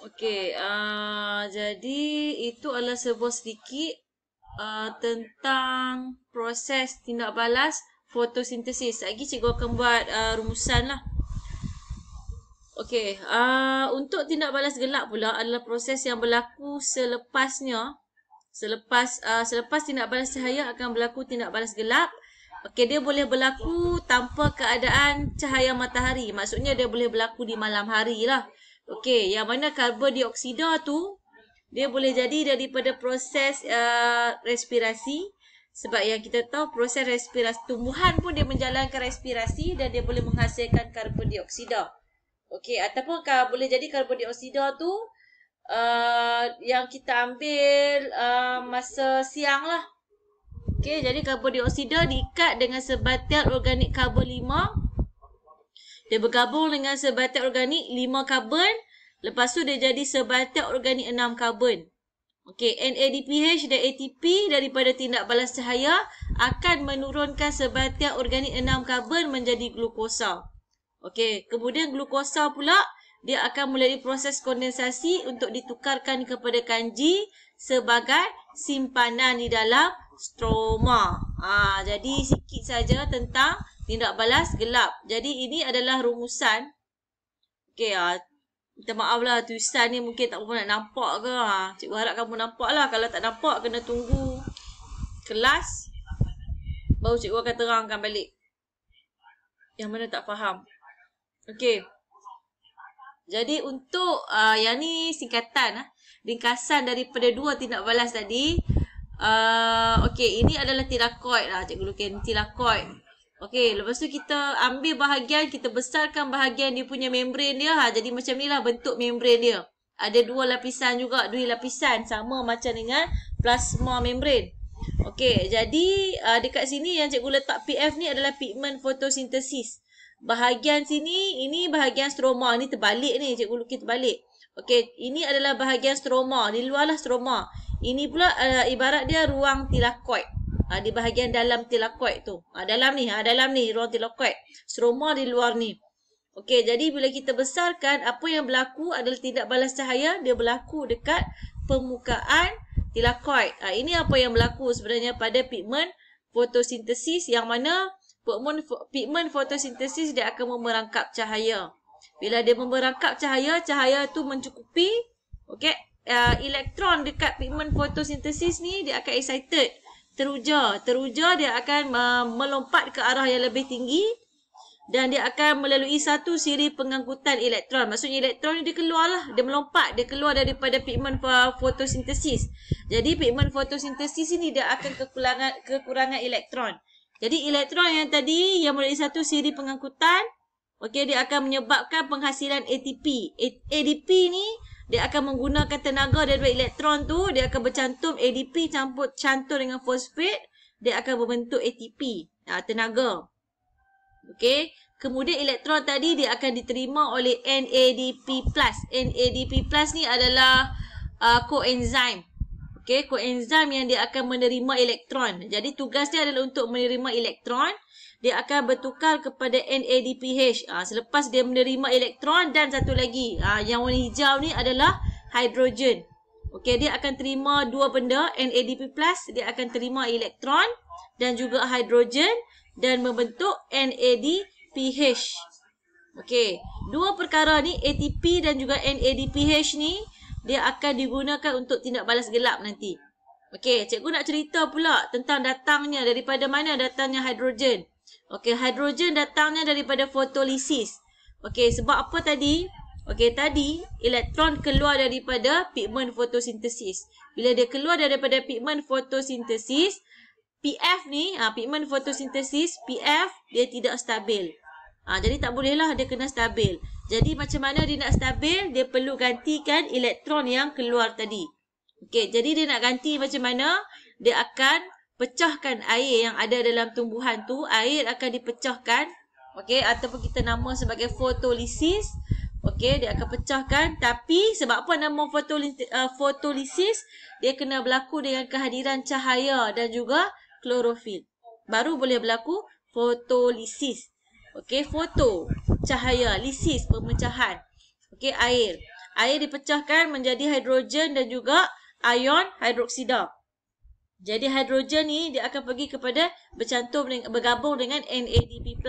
Okey, jadi itu adalah sebuah sedikit tentang proses tindak balas fotosintesis. Lagi cikgu akan buat rumusan lah. Okey, untuk tindak balas gelap pula adalah proses yang berlaku selepasnya. Selepas tindak balas cahaya akan berlaku tindak balas gelap. Okey, dia boleh berlaku tanpa keadaan cahaya matahari. Maksudnya dia boleh berlaku di malam hari lah. Okey, yang mana karbon dioksida tu dia boleh jadi daripada proses respirasi. Sebab yang kita tahu proses respirasi tumbuhan pun dia menjalankan respirasi dan dia boleh menghasilkan karbon dioksida. Okey, ataupun boleh jadi karbon dioksida tu yang kita ambil masa siang lah. Okey, jadi karbon dioksida diikat dengan sebatil organik karbon 5. Dia bergabung dengan sebatil organik 5 karbon. Lepas tu dia jadi sebatil organik 6 karbon. Okey, NADPH dan ATP daripada tindak balas cahaya akan menurunkan sebatil organik 6 karbon menjadi glukosa. Okey, kemudian glukosa pula dia akan melalui proses kondensasi untuk ditukarkan kepada kanji sebagai simpanan di dalam stroma. Jadi sikit saja tentang tindak balas gelap. Jadi ini adalah rumusan. Okey, minta maaf lah tulisan ni mungkin tak berapa nak nampak ke. Cikgu harap kamu nampak lah. Kalau tak nampak kena tunggu kelas baru cikgu akan terangkan balik yang mana tak faham. Okey. Jadi untuk yang ni singkatan ringkasan daripada dua tindak balas tadi. Okey, ini adalah tilakoid lah cikgu lukis tilakoid. Okey, lepas tu kita ambil bahagian, kita besarkan bahagian dia punya membran dia. Jadi macam ni lah bentuk membran dia. Ada dua lapisan juga, dua lapisan sama macam dengan plasma membran. Okey, jadi dekat sini yang cikgu letak PF ni adalah pigment fotosintesis. Bahagian sini, ini bahagian stroma. Ni terbalik ni, cikgu lukis terbalik. Okey, ini adalah bahagian stroma. Di luar lah stroma. Ini pula ibarat dia ruang tilakoid. Di bahagian dalam tilakoid tu. Dalam ni ruang tilakoid. Stroma di luar ni. Okey, jadi bila kita besarkan, apa yang berlaku adalah tindak balas cahaya. Dia berlaku dekat permukaan tilakoid. Ini apa yang berlaku sebenarnya pada pigment fotosintesis yang mana pigment fotosintesis dia akan memerangkap cahaya. Bila dia memerangkap cahaya, cahaya tu mencukupi elektron dekat pigment fotosintesis ni dia akan excited, teruja dia akan melompat ke arah yang lebih tinggi dan dia akan melalui satu siri pengangkutan elektron. Maksudnya elektron ni dia keluar lah, dia melompat, dia keluar daripada pigment fotosintesis. Jadi pigment fotosintesis ini dia akan kekurangan elektron. Jadi elektron yang tadi yang melalui satu siri pengangkutan, dia akan menyebabkan penghasilan ATP. ADP ni dia akan menggunakan tenaga daripada elektron tu, dia akan bercantum ADP cantum dengan fosfat, dia akan membentuk ATP, tenaga. Okey, kemudian elektron tadi dia akan diterima oleh NADP+. NADP+ ni adalah koenzim. Okey, koenzim yang dia akan menerima elektron. Jadi tugas dia adalah untuk menerima elektron. Dia akan bertukar kepada NADPH. Selepas dia menerima elektron dan satu lagi. Yang warna hijau ni adalah hidrogen. Okey, dia akan terima dua benda. NADP+, dia akan terima elektron dan juga hidrogen dan membentuk NADPH. Okey, dua perkara ni ATP dan juga NADPH ni dia akan digunakan untuk tindak balas gelap nanti. Okey, cikgu nak cerita pula tentang datangnya, daripada mana datangnya hidrogen. Okey, hidrogen datangnya daripada fotolisis. Okey, sebab apa tadi? Okey, tadi elektron keluar daripada pigment fotosintesis. Bila dia keluar daripada pigment fotosintesis, PF ni, pigment fotosintesis, PF dia tidak stabil. Jadi tak bolehlah dia kena stabil. Jadi macam mana dia nak stabil? Dia perlu gantikan elektron yang keluar tadi. Okey, jadi dia nak ganti macam mana? Dia akan pecahkan air yang ada dalam tumbuhan tu. Air akan dipecahkan. Okey, ataupun kita nama sebagai fotolisis. Okey, dia akan pecahkan. Tapi sebab apa nama fotolisis? Dia kena berlaku dengan kehadiran cahaya dan juga klorofil. Baru boleh berlaku fotolisis. Okey, foto, cahaya, lisis, pemecahan. Okey, air. Air dipecahkan menjadi hidrogen dan juga ion hidroksida. Jadi hidrogen ni dia akan pergi kepada bergabung dengan NADP+.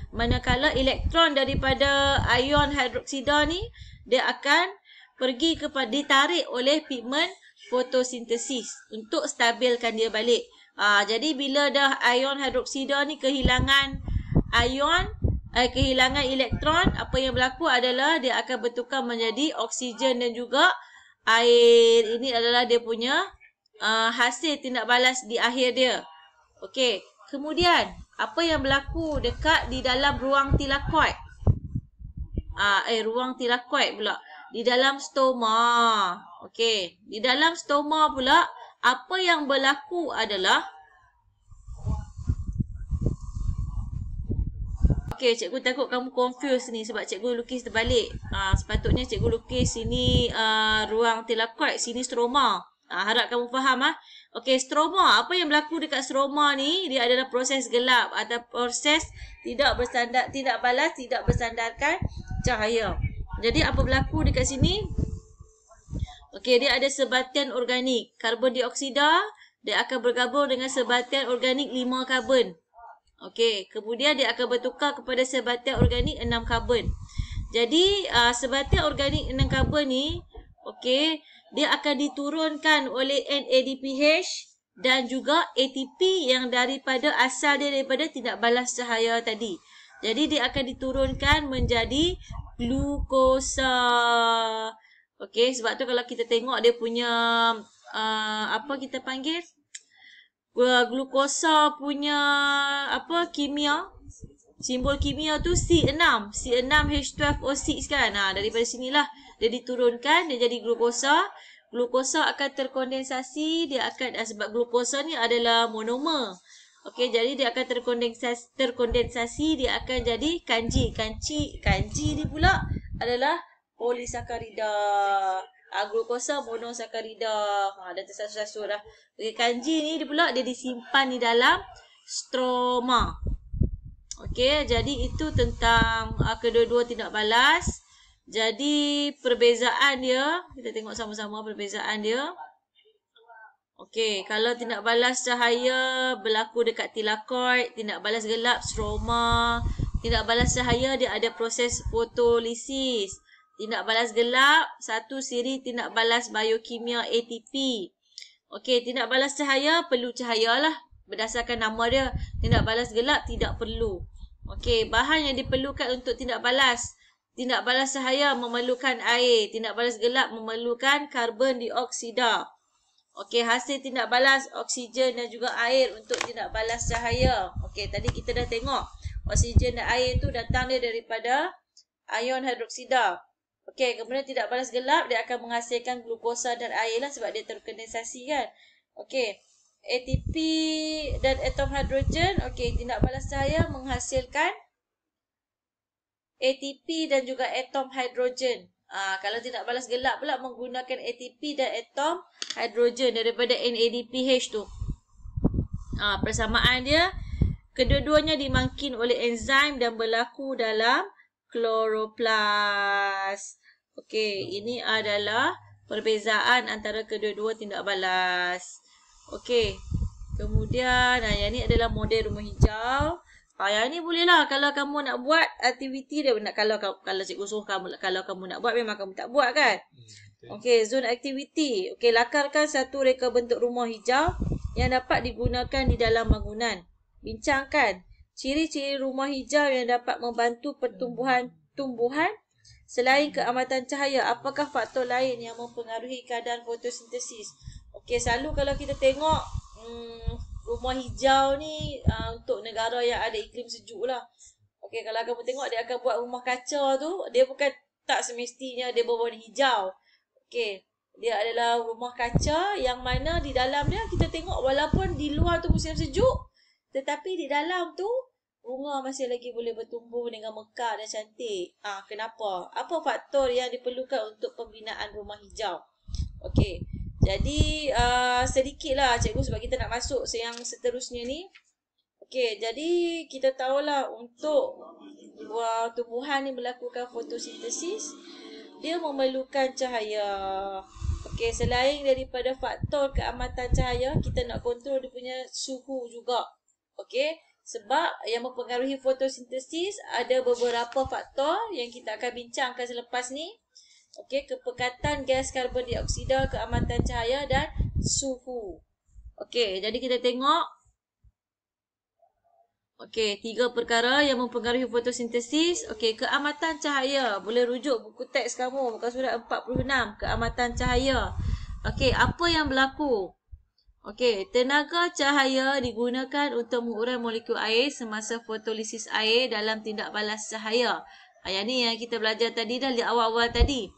Manakala elektron daripada ion hidroksida ni dia akan pergi kepada ditarik oleh pigmen fotosintesis untuk stabilkan dia balik. Jadi bila dah ion hidroksida ni kehilangan elektron, apa yang berlaku adalah dia akan bertukar menjadi oksigen dan juga air. Ini adalah dia punya hasil tindak balas di akhir dia. Okey, kemudian apa yang berlaku dekat di dalam ruang tilakoid? Ruang tilakoid pula. Di dalam stoma. Okey, di dalam stoma pula apa yang berlaku adalah okey, cikgu takut kamu confuse ni sebab cikgu lukis terbalik. Sepatutnya cikgu lukis sini ruang tilakoid, sini stroma. Harap kamu faham. Okey, stroma. Apa yang berlaku dekat stroma ni, dia adalah proses gelap atau proses tidak balas, tidak bersandarkan cahaya. Jadi apa berlaku dekat sini? Okey, dia ada sebatian organik. Karbon dioksida, dia akan bergabung dengan sebatian organik 5 karbon. Okey, kemudian dia akan bertukar kepada sebatian organik 6 karbon. Jadi sebatian organik 6 karbon ni, okey, dia akan diturunkan oleh NADPH dan juga ATP yang daripada asal dia daripada tindak balas cahaya tadi. Jadi dia akan diturunkan menjadi glukosa. Okey, sebab tu kalau kita tengok dia punya apa kita panggil? Glukosa punya kimia. Simbol kimia tu C6. C6H12O6 kan. Daripada sinilah dia diturunkan, dia jadi glukosa. Glukosa akan terkondensasi, dia akan sebab glukosa ni adalah monomer. Okey, jadi dia akan terkondensasi, dia akan jadi kanji. Kanji ni pula adalah polisakarida. Glukosa monosakarida. Dah tersasul dah. Okey, kanji ni dia pula dia disimpan di dalam stroma. Okey, jadi itu tentang kedua-dua tindak balas. Jadi perbezaan dia, kita tengok sama-sama perbezaan dia. Okey, kalau tindak balas cahaya berlaku dekat tilakoid, tindak balas gelap stroma. Tindak balas cahaya dia ada proses fotolisis. Tindak balas gelap satu siri tindak balas biokimia ATP. Okey, tindak balas cahaya perlu cahayalah berdasarkan nama dia. Tindak balas gelap tidak perlu. Okey, bahan yang diperlukan untuk tindak balas. Tindak balas cahaya memerlukan air. Tindak balas gelap memerlukan karbon dioksida. Okey, hasil tindak balas oksigen dan juga air untuk tindak balas cahaya. Okey, tadi kita dah tengok. Oksigen dan air tu datang dia daripada ion hidroksida. Okey, kemudian tindak balas gelap dia akan menghasilkan glukosa dan air lah sebab dia terkondensasi kan. Okey, ATP dan atom hidrogen. Okey, tindak balas cahaya menghasilkan ATP dan juga atom hidrogen. Kalau tindak balas gelap pula menggunakan ATP dan atom hidrogen daripada NADPH tu. Persamaan dia, kedua-duanya dimangkin oleh enzim dan berlaku dalam kloroplas. Okey, ini adalah perbezaan antara kedua-dua tindak balas. Okey, kemudian yang ni adalah model rumah hijau. Yang ni bolehlah kalau kamu nak buat aktiviti dia nak kalau cikgu suruh kamu kalau kamu nak buat memang kamu tak buat kan. Okey, zone aktiviti. Okey, lakarkan satu reka bentuk rumah hijau yang dapat digunakan di dalam bangunan. Bincangkan ciri-ciri rumah hijau yang dapat membantu pertumbuhan tumbuhan selain keamatan cahaya. Apakah faktor lain yang mempengaruhi kadar fotosintesis? Okey, selalu kalau kita tengok rumah hijau ni untuk negara yang ada iklim sejuk lah. Okey, kalau kamu tengok dia akan buat rumah kaca tu, dia bukan tak semestinya dia berwarna hijau. Okey, dia adalah rumah kaca yang mana di dalam dia kita tengok walaupun di luar tu musim sejuk, tetapi di dalam tu bunga masih lagi boleh bertumbuh dengan mekar dan cantik. Kenapa? Apa faktor yang diperlukan untuk pembinaan rumah hijau? Okey. Jadi sedikitlah cikgu sebab kita nak masuk yang seterusnya ni. Okey, jadi kita tahulah untuk tumbuhan ni melakukan fotosintesis. dia memerlukan cahaya. Okey, selain daripada faktor keamatan cahaya, kita nak kontrol dia punya suhu juga. Okey, sebab yang mempengaruhi fotosintesis ada beberapa faktor yang kita akan bincangkan selepas ni. Okey, kepekatan gas karbon dioksida, keamatan cahaya dan suhu. Okey, jadi kita tengok. Okey, 3 perkara yang mempengaruhi fotosintesis. Okey, keamatan cahaya. Boleh rujuk buku teks kamu, muka surat 46. Keamatan cahaya. Okey, apa yang berlaku? Okey, tenaga cahaya digunakan untuk mengurai molekul air semasa fotolisis air dalam tindak balas cahaya. Yang ni yang kita belajar tadi dah di awal-awal tadi.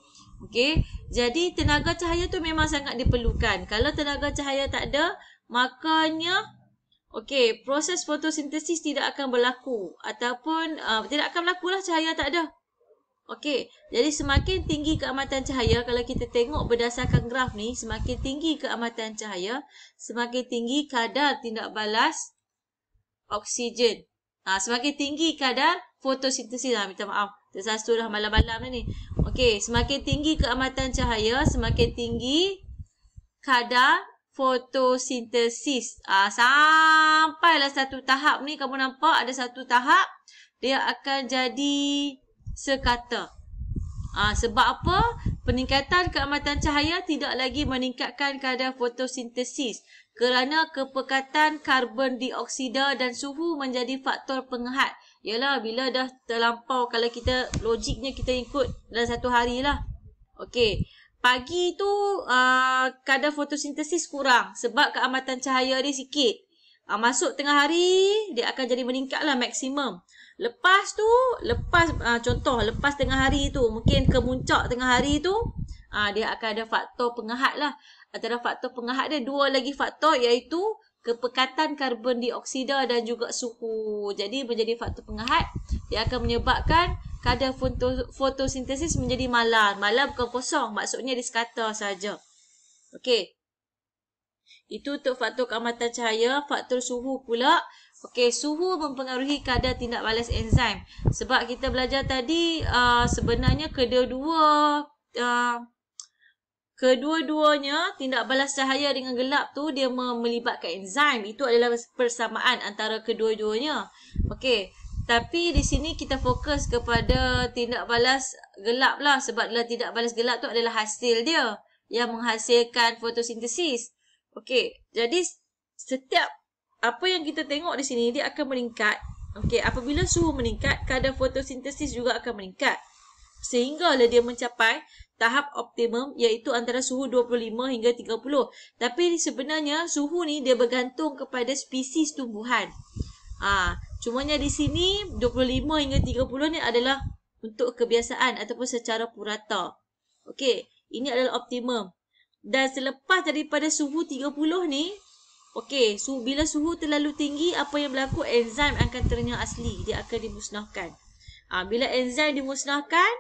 Okey, jadi tenaga cahaya tu memang sangat diperlukan. Kalau tenaga cahaya tak ada, makanya okey, proses fotosintesis tidak akan berlaku ataupun tidak akan berlaku lah cahaya tak ada. Okey, jadi semakin tinggi keamatan cahaya, kalau kita tengok berdasarkan graf ni, semakin tinggi keamatan cahaya, semakin tinggi kadar tindak balas oksigen. Semakin tinggi kadar fotosintesis. Minta maaf, tersasul dah malam-malam ni. Okey, semakin tinggi keamatan cahaya, semakin tinggi kadar fotosintesis. Sampailah satu tahap ni, kamu nampak ada satu tahap dia akan jadi sekata. Sebab apa? Peningkatan keamatan cahaya tidak lagi meningkatkan kadar fotosintesis kerana kepekatan karbon dioksida dan suhu menjadi faktor pengehat. Yalah, bila dah terlampau, kalau kita logiknya kita ikut dalam satu hari lah. Okey, pagi tu kadar fotosintesis kurang sebab keamatan cahaya dia sikit. Masuk tengah hari, dia akan jadi meningkat lah maksimum. Lepas tu, contoh lepas tengah hari tu, mungkin ke muncak tengah hari tu, dia akan ada faktor pengehat lah. Antara faktor pengehat dia dua lagi faktor, iaitu kepekatan karbon dioksida dan juga suhu. Jadi menjadi faktor pengehat, dia akan menyebabkan kadar fotosintesis menjadi malam. Malam bukan kosong, maksudnya dia sekata saja. Okey, itu untuk faktor keamatan cahaya. Faktor suhu pula. Okey, suhu mempengaruhi kadar tindak balas enzim. Sebab kita belajar tadi, sebenarnya kedua-duanya tindak balas cahaya dengan gelap tu dia melibatkan enzim. Itu adalah persamaan antara kedua-duanya. Okey, tapi di sini kita fokus kepada tindak balas gelap lah, sebab dalam tindak balas gelap tu adalah hasil dia yang menghasilkan fotosintesis. Okey, jadi setiap apa yang kita tengok di sini dia akan meningkat. Okey, apabila suhu meningkat, kadar fotosintesis juga akan meningkat. Sehinggalah dia mencapai tahap optimum, iaitu antara suhu 25 hingga 30. Tapi sebenarnya suhu ni dia bergantung kepada spesies tumbuhan. Cumanya di sini 25 hingga 30 ni adalah untuk kebiasaan ataupun secara purata. Okey, ini adalah optimum. Dan selepas daripada suhu 30 ni, okey, bila suhu terlalu tinggi, apa yang berlaku? Enzim akan ternyata asli, dia akan dimusnahkan. Bila enzim dimusnahkan,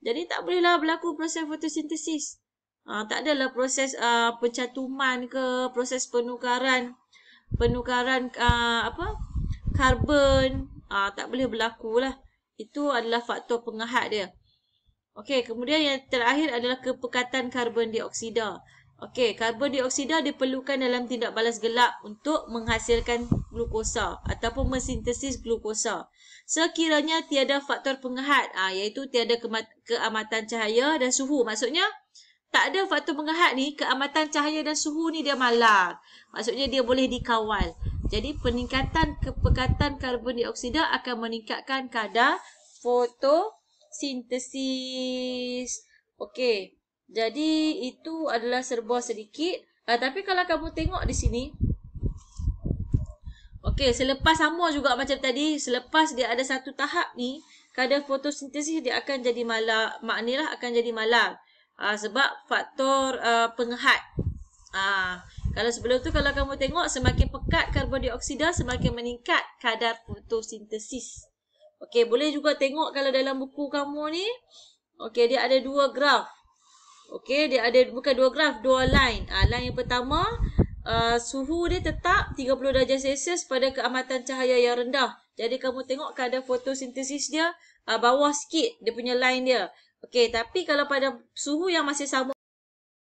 jadi tak bolehlah berlaku proses fotosintesis. Tak adalah proses pencantuman ke, proses penukaran karbon, tak boleh berlaku lah. Itu adalah faktor pengehat dia. Okey, kemudian yang terakhir adalah kepekatan karbon dioksida. Okey, karbon dioksida diperlukan dalam tindak balas gelap untuk menghasilkan glukosa ataupun mensintesis glukosa. Sekiranya tiada faktor pengehat, iaitu tiada keamatan cahaya dan suhu. Maksudnya, tak ada faktor pengehat ni, keamatan cahaya dan suhu ni dia malang. Maksudnya dia boleh dikawal. Jadi peningkatan kepekatan karbon dioksida akan meningkatkan kadar fotosintesis. Okey. Jadi itu adalah serba sedikit. Tapi kalau kamu tengok di sini, okey, selepas sama juga macam tadi, selepas dia ada satu tahap ni, kadar fotosintesis dia akan jadi malang. Maknanya akan jadi malang. Sebab faktor pengehat. Kalau sebelum tu kalau kamu tengok, semakin pekat karbon dioksida, semakin meningkat kadar fotosintesis. Okey, boleh juga tengok kalau dalam buku kamu ni, okey, dia ada dua graf. Okey, dia ada bukan dua graf, dua line. Line yang pertama, suhu dia tetap 30 darjah Celsius pada keamatan cahaya yang rendah. Jadi kamu tengok kadar fotosintesis dia bawah sikit dia punya line dia. Okey, tapi kalau pada suhu yang masih sama